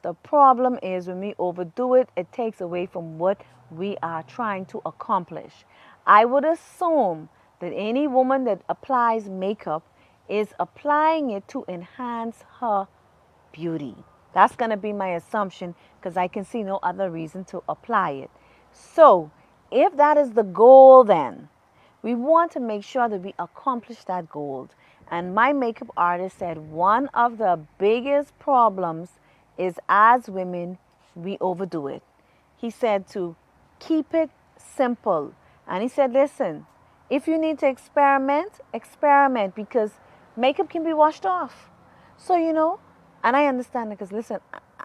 the problem is when we overdo it, it takes away from what we are trying to accomplish. I would assume that any woman that applies makeup is applying it to enhance her beauty. That's going to be my assumption because I can see no other reason to apply it. So if that is the goal, then we want to make sure that we accomplish that goal. And my makeup artist said one of the biggest problems is as women, we overdo it. He said to keep it simple. And he said, listen, if you need to experiment, experiment, because makeup can be washed off. So, And I understand it because listen,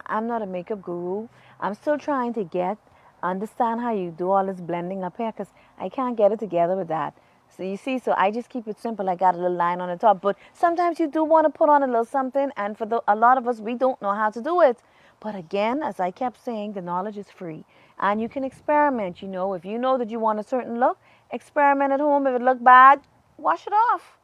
I'm not a makeup guru. I'm still trying to understand how you do all this blending up here because I can't get it together with that. So you see, so I just keep it simple. I got a little line on the top, but sometimes you do want to put on a little something, and for a lot of us, we don't know how to do it. But again, as I kept saying, the knowledge is free, and you can experiment. You know, if you know that you want a certain look, experiment at home. If it look bad, wash it off.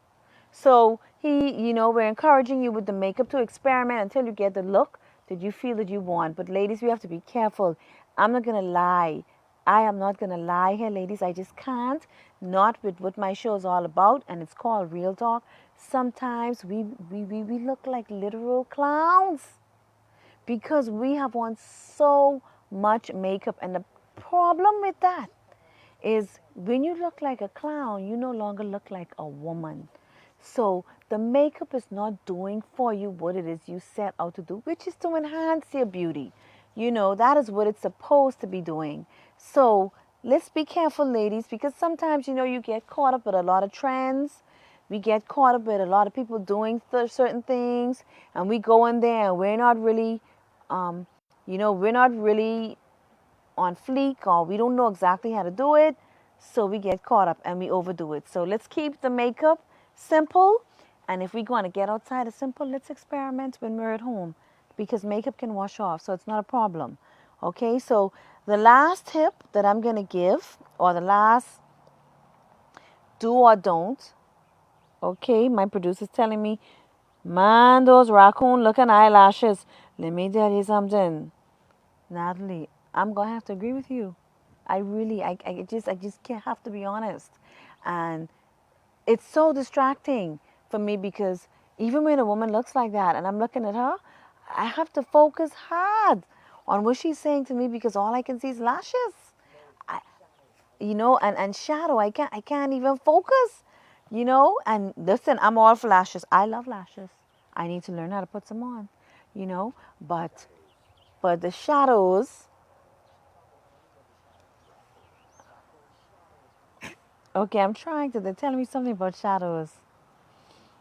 So we're encouraging you with the makeup to experiment until you get the look that you feel that you want. But ladies, we have to be careful. I'm not going to lie. I am not going to lie here, ladies. I just can't. Not with what my show is all about, and it's called Real Talk. Sometimes we look like literal clowns because we have on so much makeup. And the problem with that is when you look like a clown, you no longer look like a woman. So the makeup is not doing for you what it is you set out to do, which is to enhance your beauty. You know, that is what it's supposed to be doing. So let's be careful, ladies, because sometimes, you get caught up with a lot of trends. We get caught up with a lot of people doing certain things, and we go in there and we're not really, we're not really on fleek, or we don't know exactly how to do it. So we get caught up and we overdo it. So let's keep the makeup simple. And if we want to get outside of simple, let's experiment when we're at home because makeup can wash off. So it's not a problem. Okay, so the last tip that I'm going to give, or the last do or don't, okay, my producer's telling me, man, those raccoon looking eyelashes. Let me tell you something, Natalie, I'm going to have to agree with you. I just can't have to be honest. And it's so distracting for me because even when a woman looks like that and I'm looking at her, I have to focus hard on what she's saying to me because all I can see is lashes. I, and shadow. I can't even focus, And listen, I'm all for lashes. I love lashes. I need to learn how to put some on, but the shadows. Okay, I'm trying to. They're telling me something about shadows.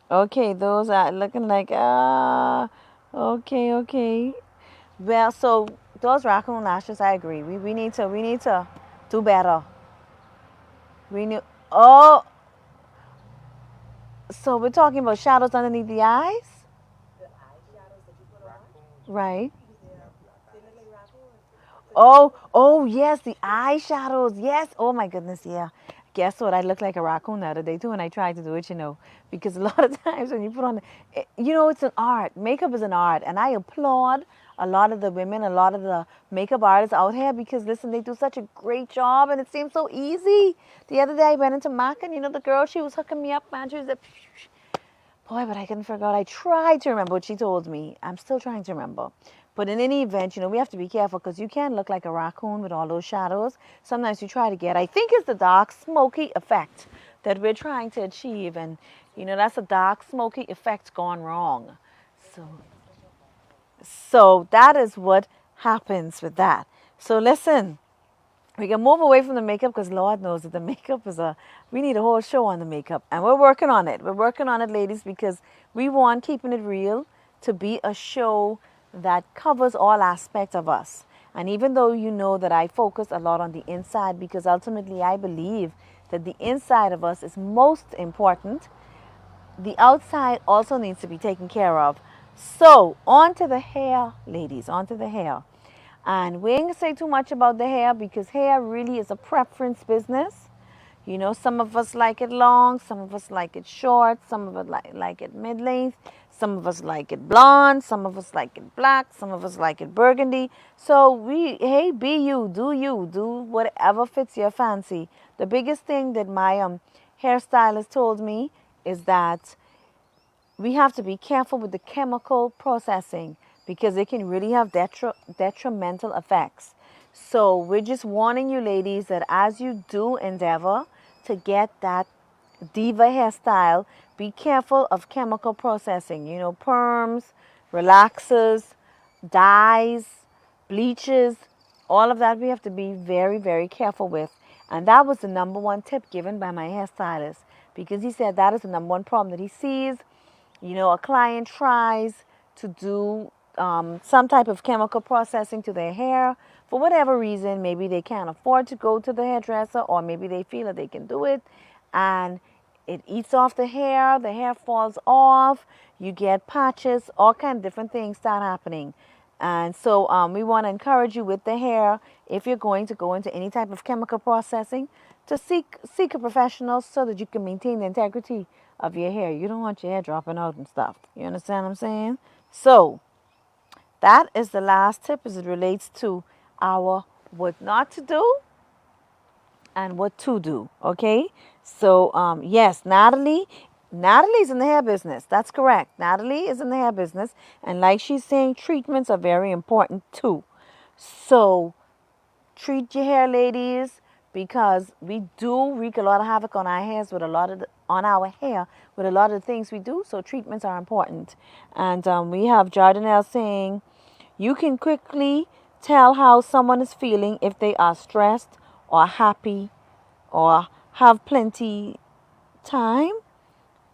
Okay, those are looking like okay. Well, so those raccoon lashes, I agree. We need to do better. We need oh, so we're talking about shadows underneath the eyes, right? Oh yes, the eyeshadows. Yes. Oh my goodness, yeah. Guess what? I look like a raccoon the other day too, and I tried to do it, because a lot of times when you put on, it's an art. Makeup is an art, and I applaud a lot of the women, a lot of the makeup artists out here because listen, they do such a great job, and it seems so easy. The other day I went into MAC, and the girl, she was hooking me up, man. She was like, boy, but I couldn't figure out. I tried to remember what she told me. I'm still trying to remember. But in any event, we have to be careful because you can look like a raccoon with all those shadows. Sometimes you try to get, I think it's the dark smoky effect that we're trying to achieve. And, that's a dark smoky effect gone wrong. So that is what happens with that. So listen, we can move away from the makeup because Lord knows that the makeup we need a whole show on the makeup. And we're working on it. We're working on it, ladies, because we want Keeping It Real to be a show that covers all aspects of us. And even though you know that I focus a lot on the inside because ultimately I believe that the inside of us is most important, the outside also needs to be taken care of. So, on to the hair, ladies, on to the hair. And we ain't gonna say too much about the hair because hair really is a preference business. Some of us like it long, some of us like it short, some of us like it mid-length, some of us like it blonde, some of us like it black, some of us like it burgundy. So be you, do whatever fits your fancy. The biggest thing that my hairstylist told me is that we have to be careful with the chemical processing because it can really have detrimental effects. So we're just warning you, ladies, that as you do endeavor to get that diva hairstyle, be careful of chemical processing. Perms, relaxers, dyes, bleaches, all of that we have to be very, very careful with. And that was the number one tip given by my hairstylist because he said that is the number one problem that he sees. A client tries to do some type of chemical processing to their hair for whatever reason. Maybe they can't afford to go to the hairdresser, or maybe they feel that they can do it, and it eats off the hair falls off, you get patches, all kind of different things start happening. And so we want to encourage you with the hair, if you're going to go into any type of chemical processing, to seek a professional so that you can maintain the integrity of your hair. You don't want your hair dropping out and stuff. You understand what I'm saying? So that is the last tip as it relates to our what not to do and what to do. Okay, so yes, Natalie's in the hair business. That's correct. Natalie is in the hair business, and like she's saying, treatments are very important too. So treat your hair, ladies, because we do wreak a lot of havoc on our hairs with a lot of on our hair with a lot of the things we do. So treatments are important. And we have Jardinelle saying, you can quickly tell how someone is feeling if they are stressed or happy or have plenty time.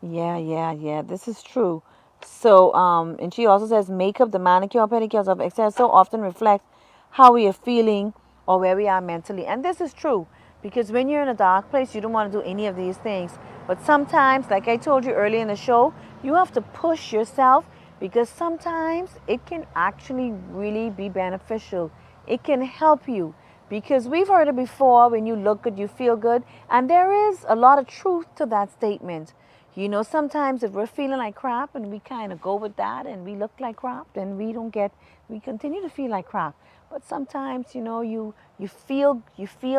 Yeah. This is true. So, and she also says makeup, the manicure, pedicures of excess so often reflect how we are feeling or where we are mentally. And this is true because when you're in a dark place, you don't want to do any of these things. But sometimes, like I told you earlier in the show, you have to push yourself because sometimes it can actually really be beneficial. It can help you because we've heard it before, when you look good, you feel good. And there is a lot of truth to that statement. You know, sometimes if we're feeling like crap and we kind of go with that and we look like crap, then we continue to feel like crap. But sometimes, you know, you feel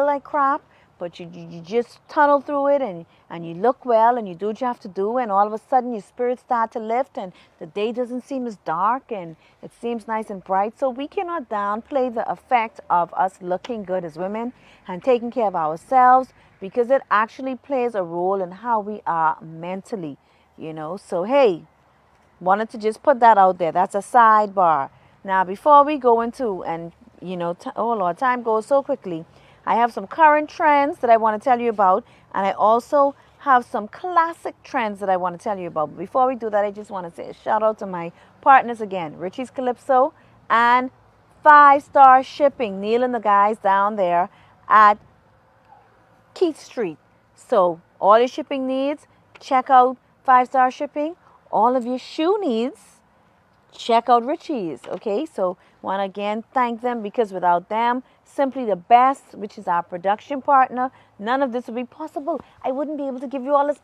like crap, but you just tunnel through it and you look well and you do what you have to do, and all of a sudden your spirits start to lift and the day doesn't seem as dark and it seems nice and bright. So we cannot downplay the effect of us looking good as women and taking care of ourselves, because it actually plays a role in how we are mentally, you know. So hey, wanted to just put that out there. That's a sidebar. Now before we go into, and you know, oh Lord, time goes so quickly. I have some current trends that I want to tell you about, and I also have some classic trends that I want to tell you about. But before we do that, I just want to say a shout out to my partners again, Richie's Calypso and 5-Star Shipping, Neil and the guys down there at Keith Street. So all your shipping needs, check out 5-Star Shipping. All of your shoe needs, check out Richie's. Okay, so want to again thank them, because without them, Simply the Best, which is our production partner, none of this would be possible. I wouldn't be able to give you all this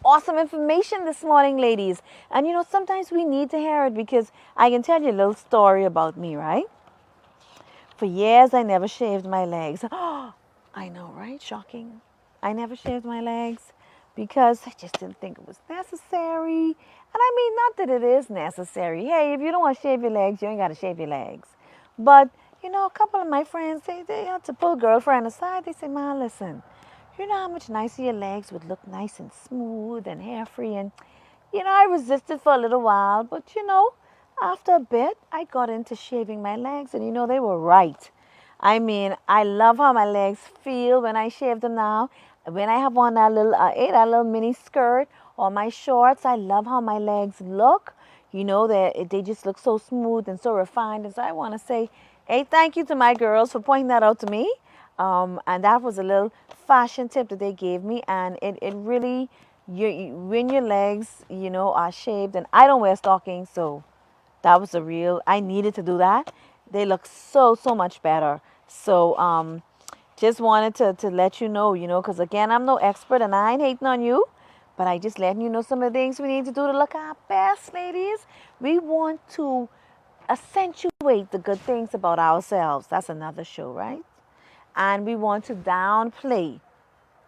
awesome information this morning, ladies. And you know, sometimes we need to hear it, because I can tell you a little story about me, right? For years, I never shaved my legs. Oh, I know, right? Shocking. I never shaved my legs because I just didn't think it was necessary. And I mean, not that it is necessary. Hey, if you don't want to shave your legs, you ain't got to shave your legs. But, you know, a couple of my friends, they had to pull a girlfriend aside. They say, Ma, listen, you know how much nicer your legs would look nice and smooth and hair-free. And, you know, I resisted for a little while. But, you know, after a bit, I got into shaving my legs. And, you know, they were right. I mean, I love how my legs feel when I shave them now. When I have on that little mini skirt or my shorts, I love how my legs look. You know, they just look so smooth and so refined. And so I want to say, hey, thank you to my girls for pointing that out to me. And that was a little fashion tip that they gave me. And it really, when your legs, you know, are shaved, and I don't wear stockings, so that was I needed to do that. They look so much better. So just wanted to let you know, because again, I'm no expert and I ain't hating on you, but I just letting you know some of the things we need to do to look our best, ladies. We want to accentuate the good things about ourselves. That's another show, right? And we want to downplay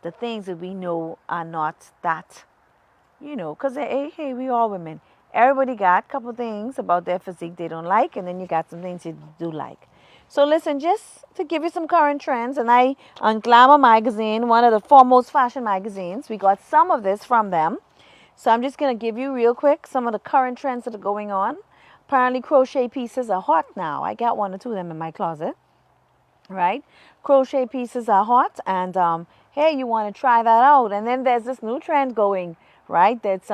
the things that we know are not that, because hey, we all women. Everybody got a couple things about their physique they don't like, and then you got some things you do like. So listen, just to give you some current trends, and on Glamour magazine, one of the foremost fashion magazines, we got some of this from them. So I'm just going to give you real quick some of the current trends that are going on. Apparently crochet pieces are hot now. I got 1 or 2 of them in my closet, right? Crochet pieces are hot, and hey, you want to try that out. And then there's this new trend going, right? That's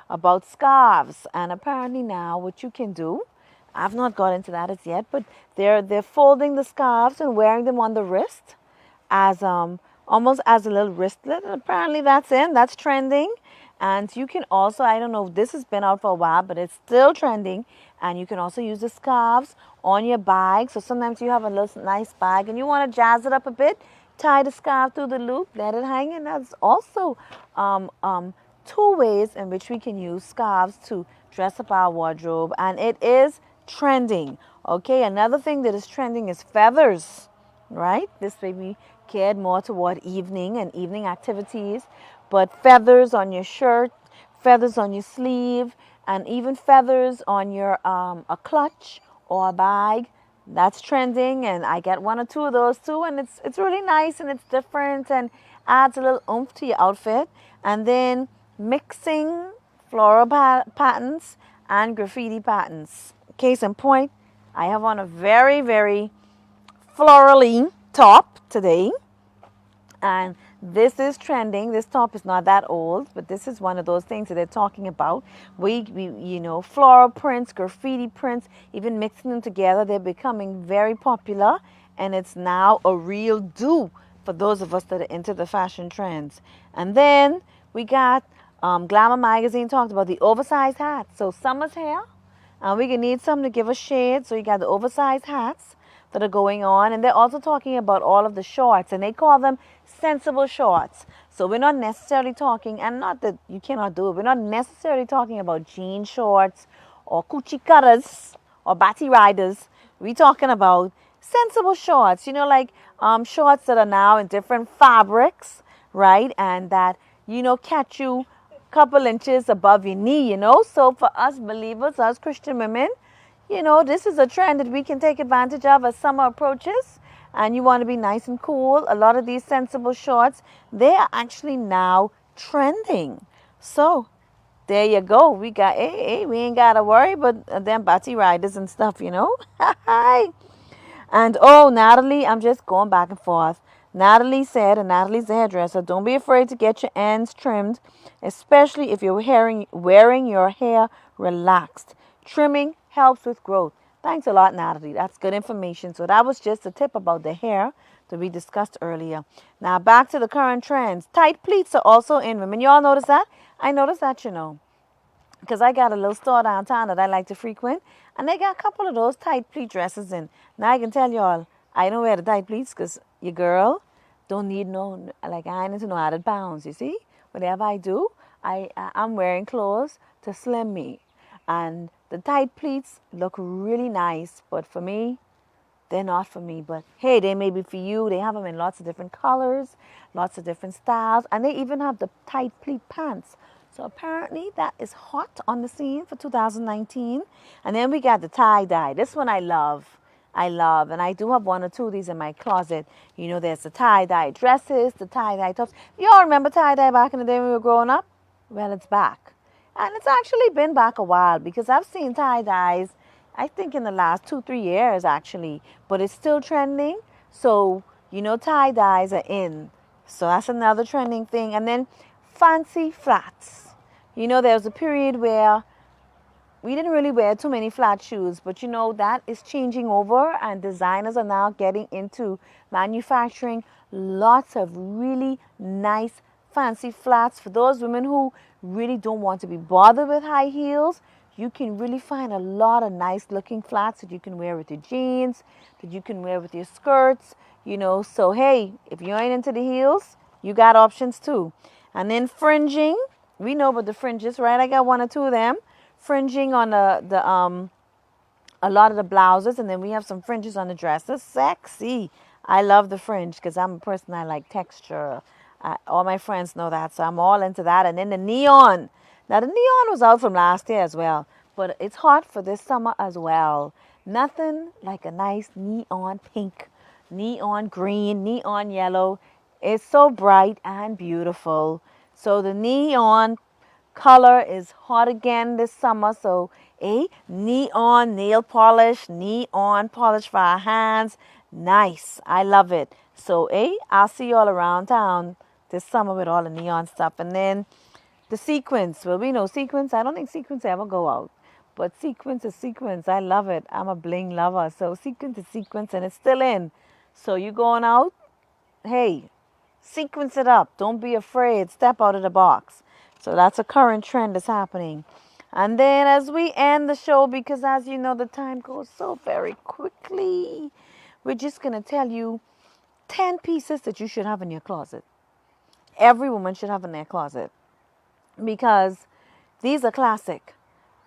about scarves. And apparently now what you can do, I've not got into that as yet, but they're folding the scarves and wearing them on the wrist as almost as a little wristlet. And apparently that's trending. And you can also, I don't know if this has been out for a while, but it's still trending. And you can also use the scarves on your bag. So sometimes you have a little nice bag and you want to jazz it up a bit, tie the scarf through the loop, let it hang. And that's also two ways in which we can use scarves to dress up our wardrobe. And it is trending. Okay, another thing that is trending is feathers, right? This may be cared more toward evening and evening activities, but feathers on your shirt, feathers on your sleeve, and even feathers on your a clutch or a bag, that's trending. And I get one or two of those too, and it's really nice and it's different and adds a little oomph to your outfit. And then mixing floral patterns and graffiti patterns. Case in point, I have on a very, very florally top today, and this is trending. This top is not that old, but this is one of those things that they're talking about. We you know, floral prints, graffiti prints, even mixing them together, they're becoming very popular, and it's now a real do for those of us that are into the fashion trends. And then we got Glamour Magazine talked about the oversized hats. So summer's here, and we can need something to give us shade. So you got the oversized hats that are going on. And they're also talking about all of the shorts, and they call them sensible shorts. So we're not necessarily talking, and not that you cannot do it, we're not necessarily talking about jean shorts or coochie cutters or batty riders. We're talking about sensible shorts, you know, like shorts that are now in different fabrics, right? And that, you know, catch you couple inches above your knee, you know. So for us believers, us Christian women, you know, this is a trend that we can take advantage of as summer approaches and you want to be nice and cool. A lot of these sensible shorts, they are actually now trending. So there you go. We got, hey, we ain't got to worry about them batty riders and stuff, you know. Hi. And oh, Natalie, I'm just going back and forth. Natalie said, and Natalie's the hairdresser, don't be afraid to get your ends trimmed, especially if you're wearing your hair relaxed. Trimming helps with growth. Thanks a lot, Natalie. That's good information. So that was just a tip about the hair that we discussed earlier. Now back to the current trends. Tight pleats are also in women. You all notice that? I noticed that, you know, because I got a little store downtown that I like to frequent, and they got a couple of those tight pleat dresses in. Now I can tell y'all, I don't wear the tight pleats because your girl don't need no, like I ain't into no added pounds, you see. Whatever I do, I'm wearing clothes to slim me. And the tight pleats look really nice, but for me, they're not for me. But hey, they may be for you. They have them in lots of different colors, lots of different styles, and they even have the tight pleat pants. So apparently that is hot on the scene for 2019. And then we got the tie-dye. This one I love. And I do have one or two of these in my closet. You know, there's the tie-dye dresses, the tie-dye tops. You all remember tie-dye back in the day when we were growing up? Well, it's back. And it's actually been back a while because I've seen tie-dyes, I think in the last 2-3 years actually, but it's still trending. So, you know, tie-dyes are in. So that's another trending thing. And then fancy flats. You know, there was a period where we didn't really wear too many flat shoes, but you know, that is changing over and designers are now getting into manufacturing lots of really nice fancy flats for those women who really don't want to be bothered with high heels. You can really find a lot of nice looking flats that you can wear with your jeans, that you can wear with your skirts, you know. So hey, if you ain't into the heels, you got options too. And then fringing, we know about the fringes, right? I got one or two of them. Fringing on a lot of the blouses, and then we have some fringes on the dresses. Sexy. I love the fringe because I'm a person, I like texture. All my friends know that, so I'm all into that. And then the neon. Now the neon was out from last year as well, but it's hot for this summer as well. Nothing like a nice neon pink, neon green, neon yellow. It's so bright and beautiful. So the neon color is hot again this summer. So neon nail polish, neon polish for our hands. Nice. I love it. So I'll see you all around town this summer with all the neon stuff. And then the sequins. Well, we know sequins. I don't think sequins ever go out. But sequins is sequins. I love it. I'm a bling lover. So sequins is sequins and it's still in. So you going out? Hey, sequence it up. Don't be afraid. Step out of the box. So that's a current trend that's happening. And then as we end the show, because as you know, the time goes so very quickly, we're just going to tell you 10 pieces that you should have in your closet. Every woman should have in their closet because these are classic.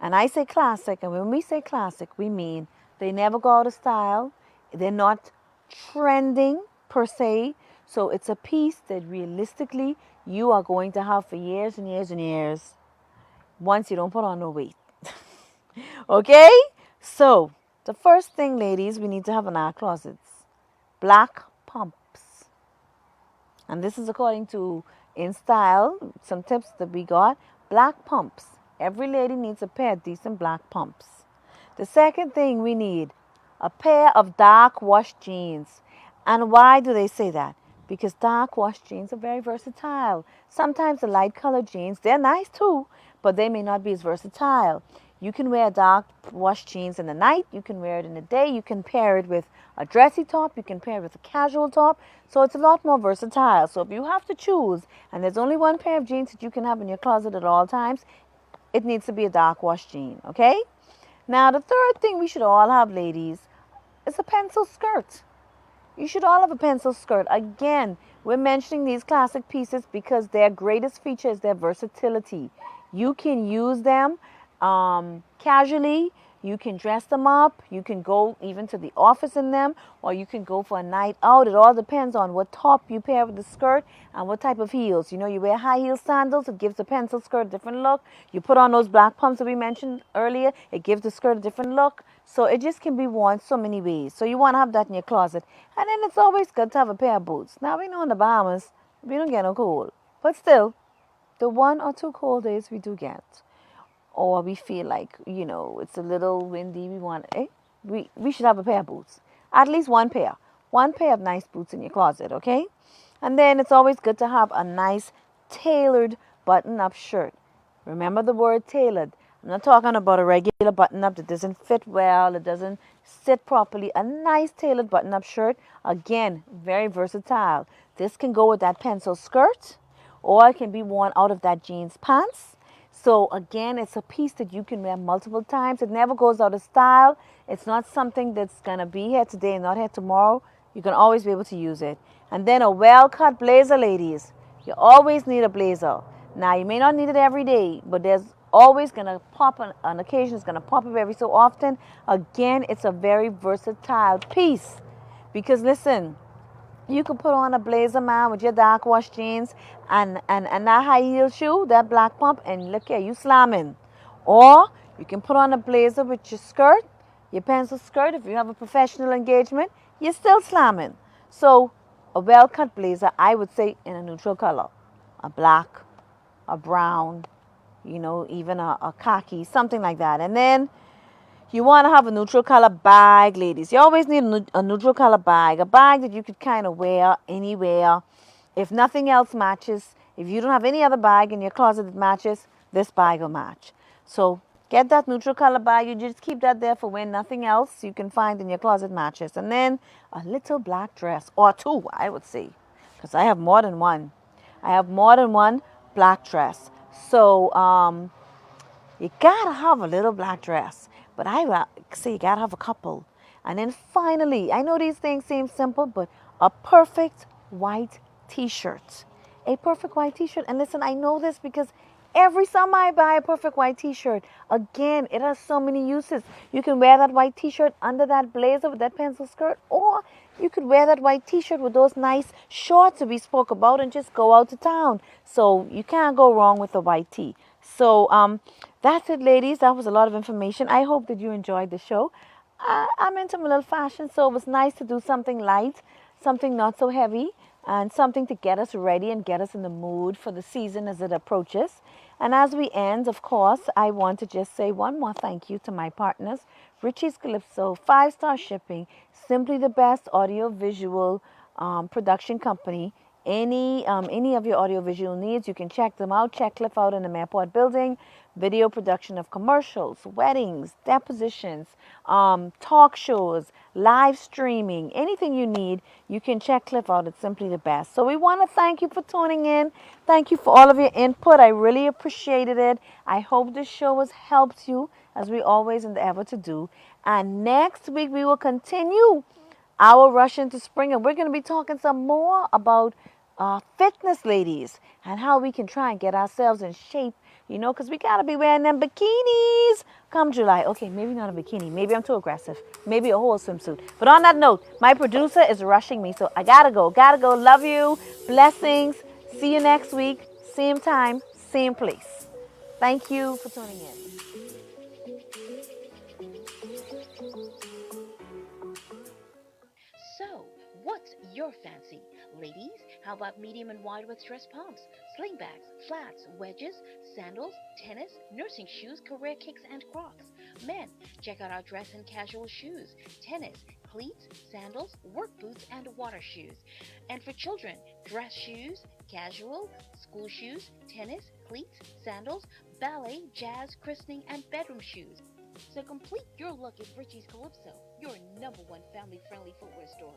And I say classic, and when we say classic, we mean they never go out of style. They're not trending per se. So it's a piece that realistically you are going to have for years and years and years once you don't put on no weight. Okay? So the first thing, ladies, we need to have in our closets, black pumps. And this is according to In Style, some tips that we got. Black pumps. Every lady needs a pair of decent black pumps. The second thing we need, a pair of dark wash jeans. And why do they say that? Because dark wash jeans are very versatile. Sometimes the light colored jeans, they're nice too, but they may not be as versatile. You can wear dark wash jeans in the night. You can wear it in the day. You can pair it with a dressy top. You can pair it with a casual top. So it's a lot more versatile. So if you have to choose, and there's only one pair of jeans that you can have in your closet at all times, it needs to be a dark wash jean, okay? Now, the third thing we should all have, ladies, is a pencil skirt. You should all have a pencil skirt. Again, we're mentioning these classic pieces because their greatest feature is their versatility. You can use them casually. You can dress them up. You can go even to the office in them, or you can go for a night out. It all depends on what top you pair with the skirt and what type of heels. You know, you wear high heel sandals, it gives the pencil skirt a different look. You put on those black pumps that we mentioned earlier, it gives the skirt a different look. So it just can be worn so many ways. So you want to have that in your closet. And then it's always good to have a pair of boots. Now we know in the Bahamas, we don't get no cold. But still, the 1 or 2 cold days we do get, or we feel like, you know, it's a little windy, we should have a pair of boots. At least one pair. One pair of nice boots in your closet, okay? And then it's always good to have a nice tailored button-up shirt. Remember the word tailored. I'm not talking about a regular button-up that doesn't fit well, it doesn't sit properly. A nice tailored button-up shirt, again, very versatile. This can go with that pencil skirt, or it can be worn out of that jeans pants. So again, it's a piece that you can wear multiple times. It never goes out of style. It's not something that's going to be here today and not here tomorrow. You can always be able to use it. And then a well-cut blazer, ladies. You always need a blazer. Now, you may not need it every day, but there's always going to pop on occasion. It's going to pop up every so often. Again, it's a very versatile piece. Because listen, you can put on a blazer, man, with your dark wash jeans and that high heel shoe, that black pump, and look here, you slamming. Or you can put on a blazer with your skirt, your pencil skirt. If you have a professional engagement, you're still slamming. So a well-cut blazer, I would say, in a neutral color. A black, a brown, you know, even a khaki, something like that. And then you want to have a neutral color bag, ladies. You always need a neutral color bag. A bag that you could kind of wear anywhere. If nothing else matches, if you don't have any other bag in your closet that matches, this bag will match. So get that neutral color bag. You just keep that there for when nothing else you can find in your closet matches. And then a little black dress, or 2, I would say, because I have more than one. I have more than one black dress. So you gotta have a little black dress. But I would say you gotta have a couple. And then finally, I know these things seem simple, but a perfect white t-shirt. A perfect white t-shirt. And listen, I know this because every summer I buy a perfect white t-shirt. Again, it has so many uses. You can wear that white t-shirt under that blazer with that pencil skirt, or you could wear that white t-shirt with those nice shorts that we spoke about and just go out to town. So you can't go wrong with a white tee. So that's it, ladies. That was a lot of information. I hope that you enjoyed the show. I'm into my little fashion, so it was nice to do something light, something not so heavy, and something to get us ready and get us in the mood for the season as it approaches. And as we end, of course, I want to just say one more thank you to my partners, Richie's Calypso, 5-star shipping, simply the best audio-visual production company any of your audiovisual needs, you can check them out. Check Cliff out in the Mayport building. Video production of commercials, weddings, depositions, talk shows, live streaming, anything you need, you can check Cliff out. It's simply the best. So we want to thank you for tuning in. Thank you for all of your input. I really appreciated it. I hope this show has helped you, as we always endeavor to do. And next week we will continue our rush into spring, and we're going to be talking some more about fitness, ladies, and how we can try and get ourselves in shape, because we got to be wearing them bikinis come July. Okay, maybe not a bikini. Maybe I'm too aggressive. Maybe a whole swimsuit. But on that note, my producer is rushing me, so I got to go. Got to go. Love you. Blessings. See you next week. Same time, same place. Thank you for tuning in. So, what's your fancy? Ladies, how about medium and wide with dress pumps, sling bags, flats, wedges, sandals, tennis, nursing shoes, career kicks, and crocs? Men, check out our dress and casual shoes, tennis, cleats, sandals, work boots, and water shoes. And for children, dress shoes, casual, school shoes, tennis, cleats, sandals, ballet, jazz, christening, and bedroom shoes. So complete your look at Richie's Calypso, your #1 family-friendly footwear store.